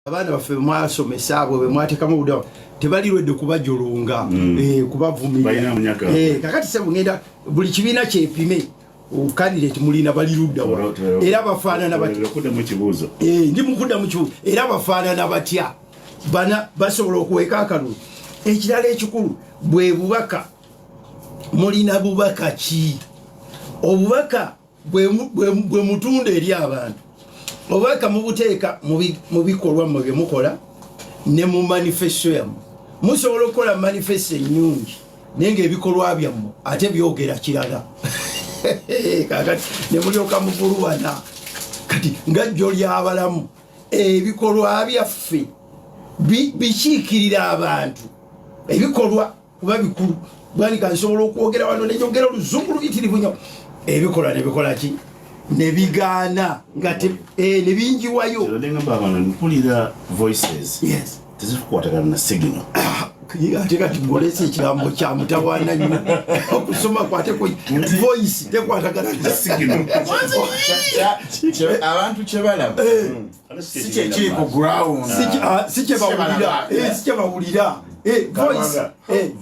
abana baffe mwasomesa abo be mwatekamu buda tebalirwedde kubajolonga kubavumira kakati sebo ngenda buli kibiina kyepime candidate mulina balirudda era bafaanana batya ndi mukudda mu kibuuzo era bafaanana batya bana basobola okuweka akalulu ekirala ekikulu bwe bubaka mulina bubaka ki obubaka bwe mutunda eri abantu obubaka mubuteeka mu bikolwa mu bye mukola ne mu manifesto yammwe musobola okukola manifesto ennyungi naye ng'ebikolwa byammwe ate byogera kirala kakati ne mulyoka muvuluwana kati nga jjo ly'abalamu ebikolwa byaffe bikiikirira abantu ebikolwa kuba bikulu bwanika nsobola okwogera wano nejogera oluzungu luyitirivu nnyo ebikolwa nebikola ki ne bigaana nga ne binjiwayo mpulira voices tezikwatagana na signal ate kati ngolesa ekigambo kya mutawaana nnyo okusoma kwateko voice tekwatagana na signal abantu kyebalaba si kyekiri ku ground si kyebawulira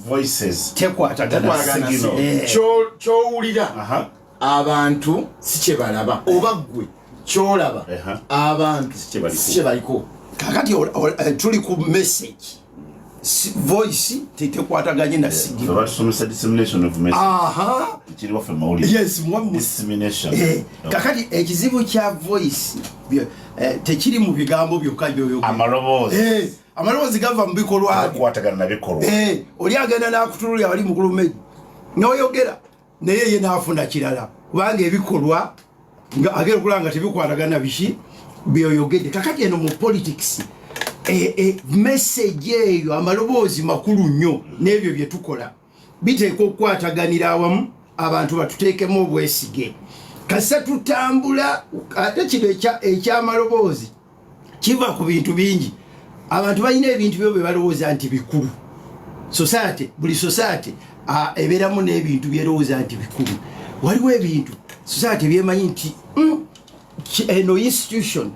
voices tekwatagana kyowulira abantu si kyebalaba oba ggwe kyolaba abantu si kyebaliko kakati tuli ku message voice tekwataganye na signal kakati ekizibu kya voice tekiri mu bigambo byokka amaloboozi gava mu bikolwa oli agenda n'akutululya wali mukulume n'oyogera naye ye n'afuna kirala kubanga ebikolwa agenda okulanga tebikwatagana biki byoyogedde kakati eno mu politics message eyo amaloboozi makulu nnyo n'ebyo bye tukola biteeka okukwataganira awamu abantu batuteekemu obwesige kasa tutambula ate kino ekyamaloboozi kiva ku bintu bingi abantu balina ebintu byo bye balowooza nti bikulu buli society ebeeramu n'ebintu byerowooza nti bikulu waliwo ebintu society byemanyi nti eno institution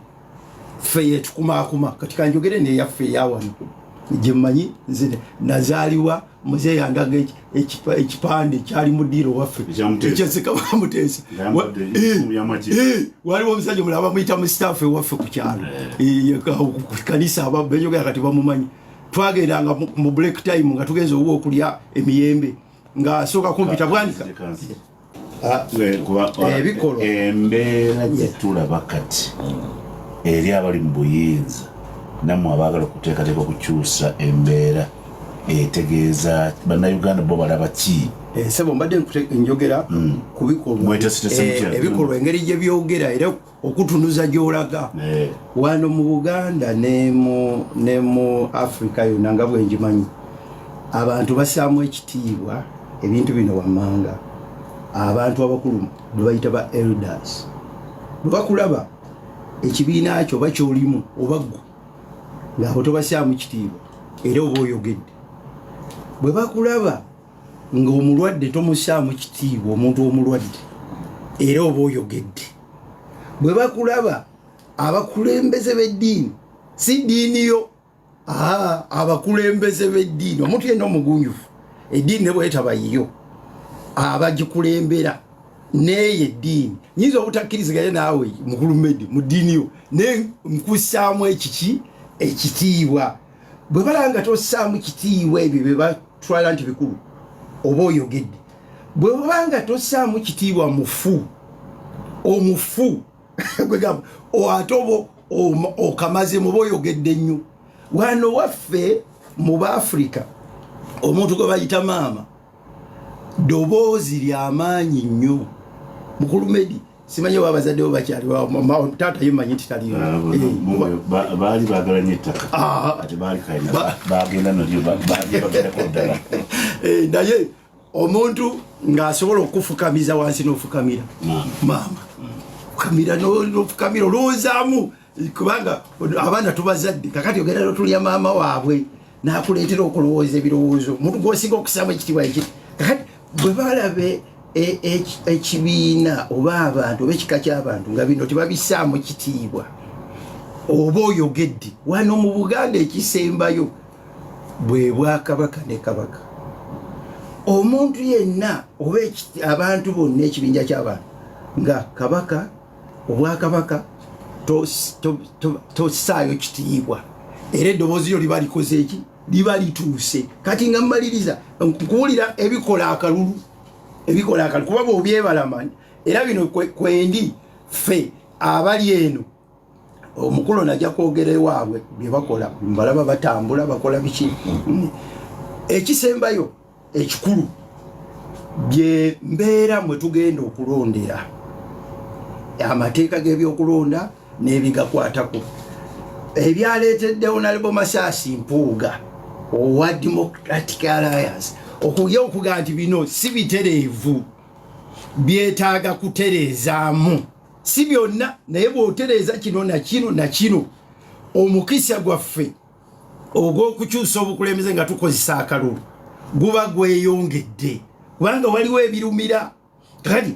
ffe yetukumaakuma kati kanjogere neyaffe eyawano gyemmanyi nze nazaaliwa muzeeyi yandaga ekipande kyali mu ddiiro waffe ekyesekabamutesa waliwo omusajja mulaba bamuyita mu staff ewaffe ku kyalo ku kanisa benjogera kati bamumanyi twagendanga mu break time nga tugenza obuwa okulya emiyembe nga asooka kumpita bwanika ebikolwa embeera gyetulaba kati eri abali mu buyinza nammwe abaagala okuteekateeka okukyusa embeera etegeeza bannayuganda bo balaba ki sebo mbadde njogera ku bikolwa ebikolwa engeri gye byogera era okutunuza gy'olaga wano mu Buganda ne mu Africa yonna nga bwe ngimanyi abantu bassaamu ekitiibwa ebintu bino wammanga abantu abakulu bwe bayita ba elders bwe bakulaba ekibiina kyo oba kyolimu oba ggwe ng'abo tobassaamu kitiibwa era oba oyogedde bwe bakulaba ng'omulwadde tomussaamu kitiibwa omuntu omulwadde era oba oyogedde bwe bakulaba abakulembeze b'eddiini si ddiini yo abakulembeze b'eddiini omuntu yenna omugunjufu eddiini ne bwetaba yiyo abagikulembera neyo eddiini nyinza obutakkiriziganye naawe mukulu Medi mu ddiini yo naye nkussaamu ekitiibwa bwe balanga tossaamu kitiibwa ebyo bye batwala nti bikulu oba oyogedde bwe babanga tossaamu kitiibwa omufu gwegamba ate oba okamaze muba oyogedde nnyo wano waffe mu Baafrika omuntu gwe bayita maama ddoboozi ly'amaanyi nnyo mukulu Medi simanyi oba abazadde bo bakyali taata yemanyi nti taliyo baali baagala nnyo ettaka ate baali bagenda nalyo bagenda ddala naye omuntu ng'asobola okufukamiza wansi n'ofukamira maama fukamira n'ofukamira olowoozaamu kubanga abaana tubazadde kakati ogenda n'otulya maama waabwe n'akuleetera okulowooza ebirowoozo omuntu gw'osinga okusaamu ekitiibwa ekiri kakati bwe balabe ekibiina oba abantu oba ekika ky'abantu nga bino tebabissaamu kitiibwa oba oyogedde wano mu Buganda ekisembayo bwe Bwakabaka ne Kabaka. Omuntu yenna oba abantu bonna ekibinja ky'abantu nga Kabaka Obwakabaka tosaayo kitiibwa era eddoboozi lyo liba likoze eki liba lituuse. Kati nga mmaliriza nkuwulira ebikola akalulu kuba bw'obyebalamanyi era bino kwendi ffe abali eno omukulu najja kwogera ewaabwe bye bakola mbalaba batambula bakola biki. Ekisembayo ekikulu bye mbeera mwe tugenda okulondera amateeka g'ebyokulonda n'ebigakwatako ebyaleetedde Honorable Masaasi Mpuuga owa Democratic Alliance okugya okuga nti bino si bitereevu byetaaga kutereezaamu. Si byonna naye bw'otereeza kino na kino omukisa gwaffe ogw'okukyusa obukulembeze nga tukozesa akalulu guba gweyongedde kubanga waliwo ebirumira kati